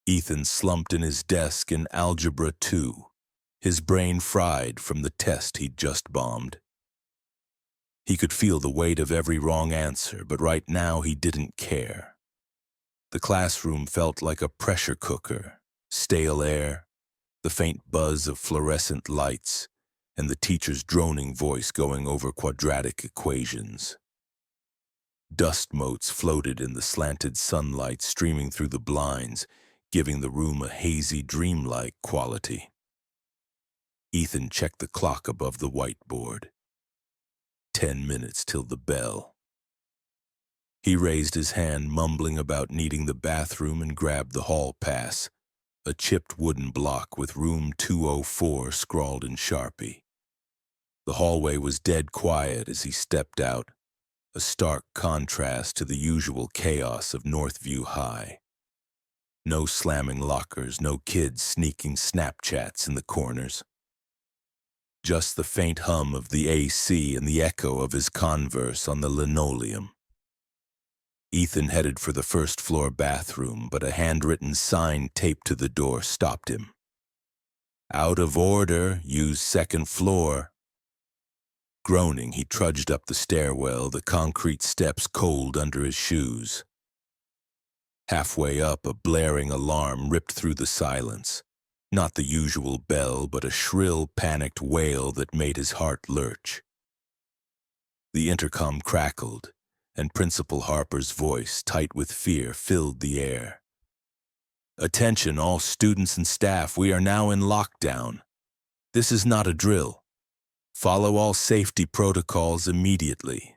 Ethan slumped in his desk in Algebra 2, his brain fried from the test he'd just bombed. He could feel the weight of every wrong answer, but right now he didn't care. The classroom felt like a pressure cooker, stale air, the faint buzz of fluorescent lights, and the teacher's droning voice going over quadratic equations. Dust motes floated in the slanted sunlight streaming through the blinds, giving the room a hazy, dreamlike quality. Ethan checked the clock above the whiteboard. 10 minutes till the bell. He raised his hand, mumbling about needing the bathroom, and grabbed the hall pass, a chipped wooden block with room 204 scrawled in Sharpie. The hallway was dead quiet as he stepped out, a stark contrast to the usual chaos of Northview High. No slamming lockers, no kids sneaking Snapchats in the corners. Just the faint hum of the AC and the echo of his Converse on the linoleum. Ethan headed for the first-floor bathroom, but a handwritten sign taped to the door stopped him. "Out of order, use second floor." Groaning, he trudged up the stairwell, the concrete steps cold under his shoes. Halfway up, a blaring alarm ripped through the silence. Not the usual bell, but a shrill, panicked wail that made his heart lurch. The intercom crackled, and Principal Harper's voice, tight with fear, filled the air. "Attention, all students and staff, we are now in lockdown. This is not a drill. Follow all safety protocols immediately."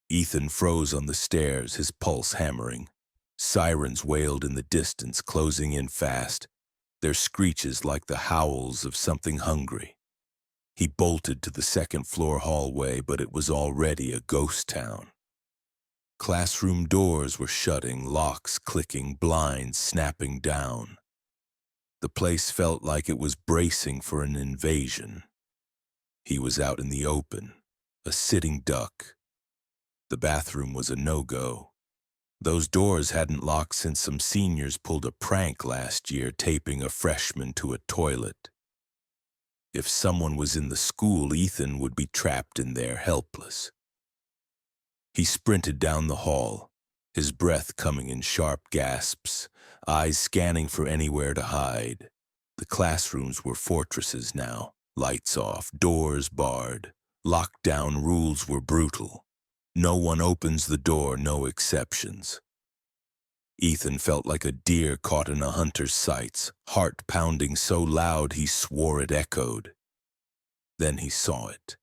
Ethan froze on the stairs, his pulse hammering. Sirens wailed in the distance, closing in fast, their screeches like the howls of something hungry. He bolted to the second-floor hallway, but it was already a ghost town. Classroom doors were shutting, locks clicking, blinds snapping down. The place felt like it was bracing for an invasion. He was out in the open, a sitting duck. The bathroom was a no-go. Those doors hadn't locked since some seniors pulled a prank last year, taping a freshman to a toilet. If someone was in the school, Ethan would be trapped in there, helpless. He sprinted down the hall, his breath coming in sharp gasps, eyes scanning for anywhere to hide. The classrooms were fortresses now, lights off, doors barred. Lockdown rules were brutal. No one opens the door, no exceptions. Ethan felt like a deer caught in a hunter's sights, heart pounding so loud he swore it echoed. Then he saw it,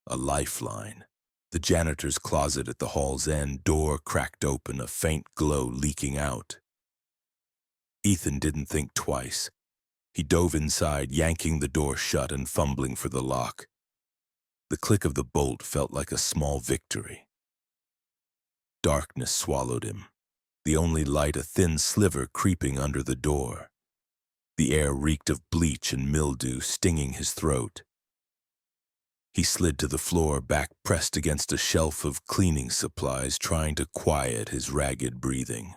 a lifeline. The janitor's closet at the hall's end, door cracked open, a faint glow leaking out. Ethan didn't think twice. He dove inside, yanking the door shut and fumbling for the lock. The click of the bolt felt like a small victory. Darkness swallowed him, the only light a thin sliver creeping under the door. The air reeked of bleach and mildew, stinging his throat. He slid to the floor, back pressed against a shelf of cleaning supplies, trying to quiet his ragged breathing.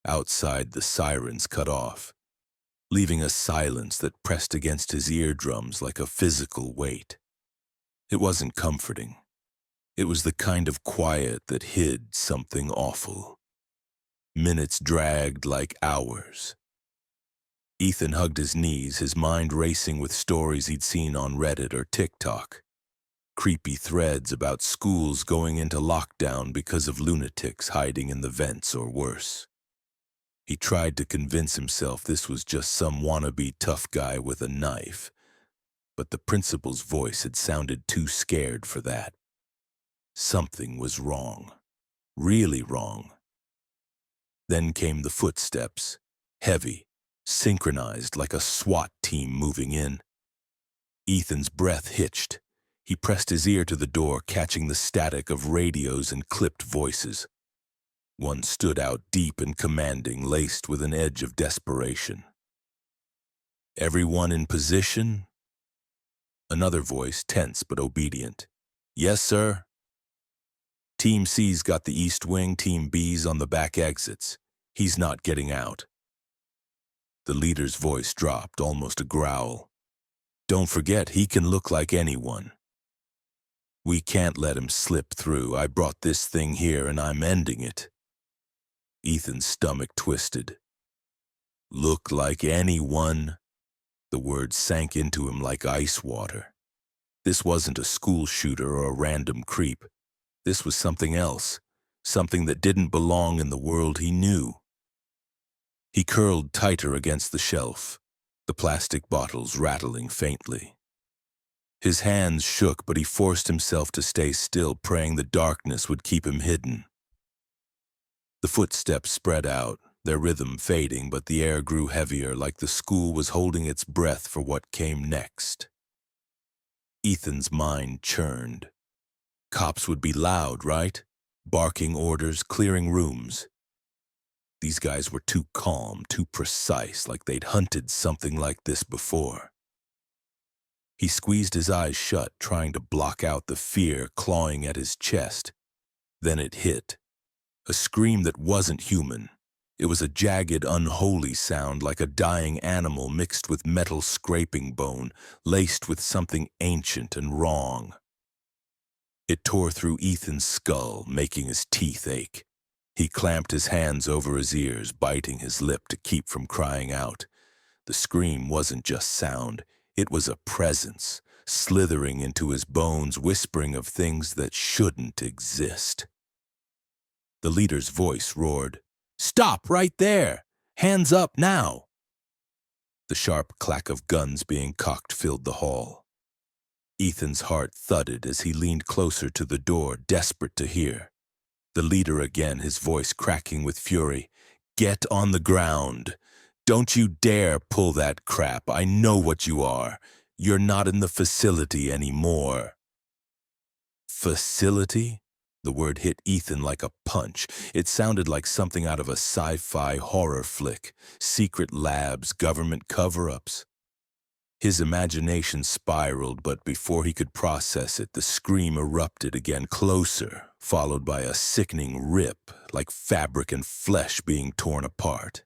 Outside, the sirens cut off, leaving a silence that pressed against his eardrums like a physical weight. It wasn't comforting. It was the kind of quiet that hid something awful. Minutes dragged like hours. Ethan hugged his knees, his mind racing with stories he'd seen on Reddit or TikTok. Creepy threads about schools going into lockdown because of lunatics hiding in the vents or worse. He tried to convince himself this was just some wannabe tough guy with a knife, but the principal's voice had sounded too scared for that. Something was wrong, really wrong. Then came the footsteps, heavy, synchronized like a SWAT team moving in. Ethan's breath hitched. He pressed his ear to the door, catching the static of radios and clipped voices. One stood out deep and commanding, laced with an edge of desperation. "Everyone in position?" Another voice, tense but obedient. "Yes, sir." "Team C's got the east wing, Team B's on the back exits. He's not getting out. The leader's voice dropped, almost a growl. "Don't forget, he can look like anyone. We can't let him slip through. I brought this thing here and I'm ending it." Ethan's stomach twisted. Look like anyone? The word sank into him like ice water. This wasn't a school shooter or a random creep. This was something else, something that didn't belong in the world he knew. He curled tighter against the shelf, the plastic bottles rattling faintly. His hands shook, but he forced himself to stay still, praying the darkness would keep him hidden. The footsteps spread out, their rhythm fading, but the air grew heavier, like the school was holding its breath for what came next. Ethan's mind churned. Cops would be loud, right? Barking orders, clearing rooms. These guys were too calm, too precise, like they'd hunted something like this before. He squeezed his eyes shut, trying to block out the fear clawing at his chest. Then it hit. A scream that wasn't human. It was a jagged, unholy sound, like a dying animal mixed with metal scraping bone, laced with something ancient and wrong. It tore through Ethan's skull, making his teeth ache. He clamped his hands over his ears, biting his lip to keep from crying out. The scream wasn't just sound, it was a presence, slithering into his bones, whispering of things that shouldn't exist. The leader's voice roared, "Stop right there! Hands up now!" The sharp clack of guns being cocked filled the hall. Ethan's heart thudded as he leaned closer to the door, desperate to hear. The leader again, his voice cracking with fury. "Get on the ground. Don't you dare pull that crap. I know what you are. You're not in the facility anymore." Facility? The word hit Ethan like a punch. It sounded like something out of a sci-fi horror flick. Secret labs, government cover-ups. His imagination spiraled, but before he could process it, the scream erupted again, closer, followed by a sickening rip, like fabric and flesh being torn apart.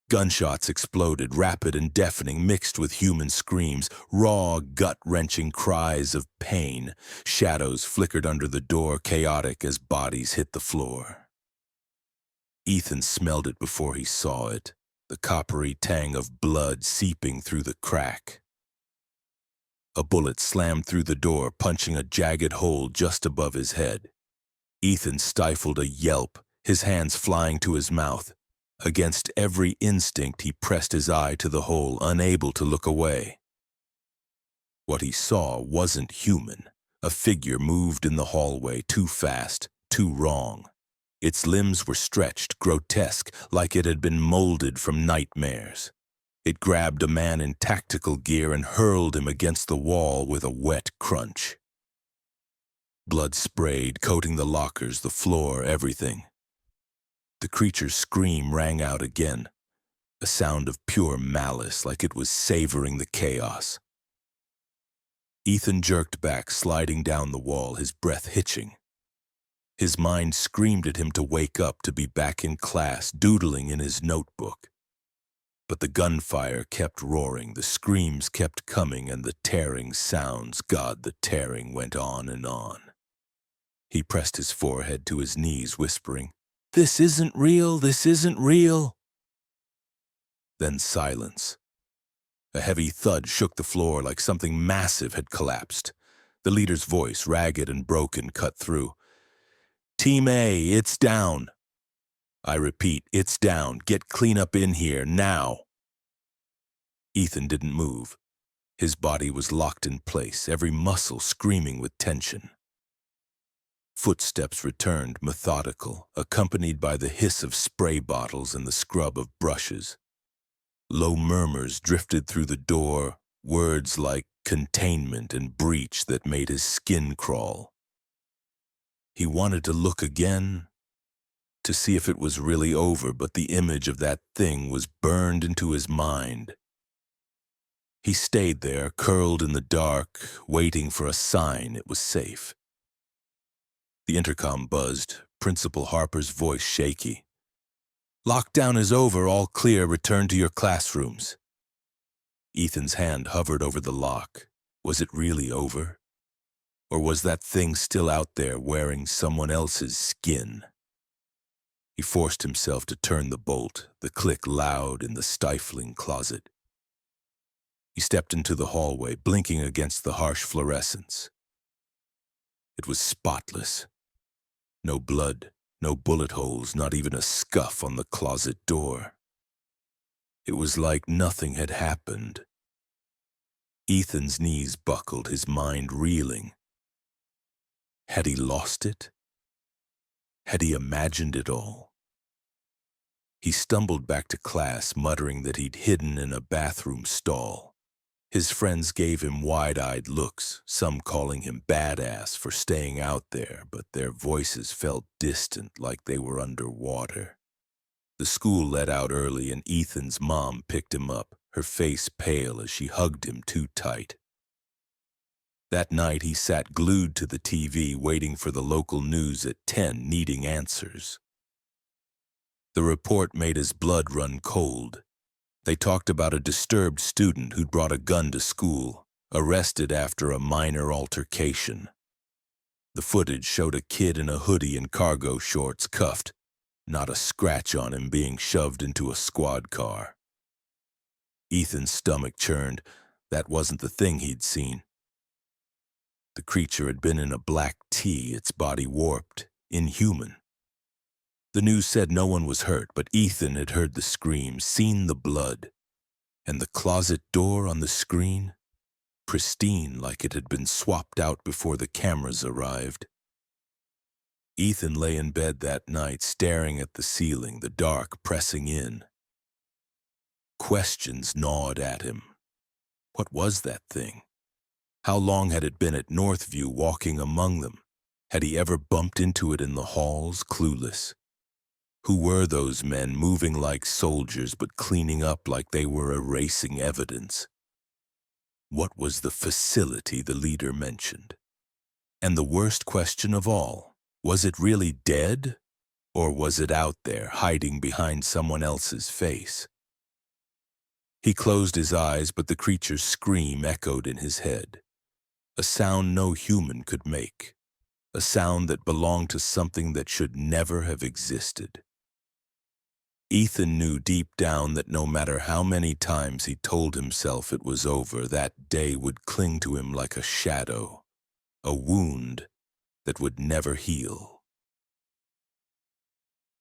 Gunshots exploded, rapid and deafening, mixed with human screams, raw, gut-wrenching cries of pain. Shadows flickered under the door, chaotic as bodies hit the floor. Ethan smelled it before he saw it, the coppery tang of blood seeping through the crack. A bullet slammed through the door, punching a jagged hole just above his head. Ethan stifled a yelp, his hands flying to his mouth. Against every instinct, he pressed his eye to the hole, unable to look away. What he saw wasn't human. A figure moved in the hallway, too fast, too wrong. Its limbs were stretched, grotesque, like it had been molded from nightmares. It grabbed a man in tactical gear and hurled him against the wall with a wet crunch. Blood sprayed, coating the lockers, the floor, everything. The creature's scream rang out again, a sound of pure malice, like it was savoring the chaos. Ethan jerked back, sliding down the wall, his breath hitching. His mind screamed at him to wake up, to be back in class, doodling in his notebook. But the gunfire kept roaring, the screams kept coming, and the tearing sounds, God, the tearing went on and on. He pressed his forehead to his knees, whispering, "This isn't real, this isn't real." Then silence. A heavy thud shook the floor like something massive had collapsed. The leader's voice, ragged and broken, cut through. "Team A, it's down. I repeat, it's down. Get clean up in here, now." Ethan didn't move. His body was locked in place, every muscle screaming with tension. Footsteps returned, methodical, accompanied by the hiss of spray bottles and the scrub of brushes. Low murmurs drifted through the door, words like containment and breach that made his skin crawl. He wanted to look again, to see if it was really over, but the image of that thing was burned into his mind. He stayed there, curled in the dark, waiting for a sign it was safe. The intercom buzzed, Principal Harper's voice shaky. Lockdown is over, all clear, return to your classrooms. Ethan's hand hovered over the lock. Was it really over? Or was that thing still out there wearing someone else's skin? He forced himself to turn the bolt, the click loud in the stifling closet. He stepped into the hallway, blinking against the harsh fluorescence. It was spotless. No blood, no bullet holes, not even a scuff on the closet door. It was like nothing had happened. Ethan's knees buckled, his mind reeling. Had he lost it? Had he imagined it all? He stumbled back to class, muttering that he'd hidden in a bathroom stall. His friends gave him wide-eyed looks, some calling him badass for staying out there, but their voices felt distant, like they were underwater. The school let out early, and Ethan's mom picked him up, her face pale as she hugged him too tight. That night he sat glued to the TV, waiting for the local news at 10, needing answers. The report made his blood run cold. They talked about a disturbed student who'd brought a gun to school, arrested after a minor altercation. The footage showed a kid in a hoodie and cargo shorts, cuffed, not a scratch on him, being shoved into a squad car. Ethan's stomach churned. That wasn't the thing he'd seen. The creature had been in a black tea, its body warped, inhuman. The news said no one was hurt, but Ethan had heard the screams, seen the blood, and the closet door on the screen, pristine, like it had been swapped out before the cameras arrived. Ethan lay in bed that night, staring at the ceiling, the dark pressing in. Questions gnawed at him. What was that thing? How long had it been at Northview, walking among them? Had he ever bumped into it in the halls, clueless? Who were those men, moving like soldiers but cleaning up like they were erasing evidence? What was the facility the leader mentioned? And the worst question of all, was it really dead? Or was it out there, hiding behind someone else's face? He closed his eyes, but the creature's scream echoed in his head. A sound no human could make. A sound that belonged to something that should never have existed. Ethan knew deep down that no matter how many times he told himself it was over, that day would cling to him like a shadow, a wound that would never heal.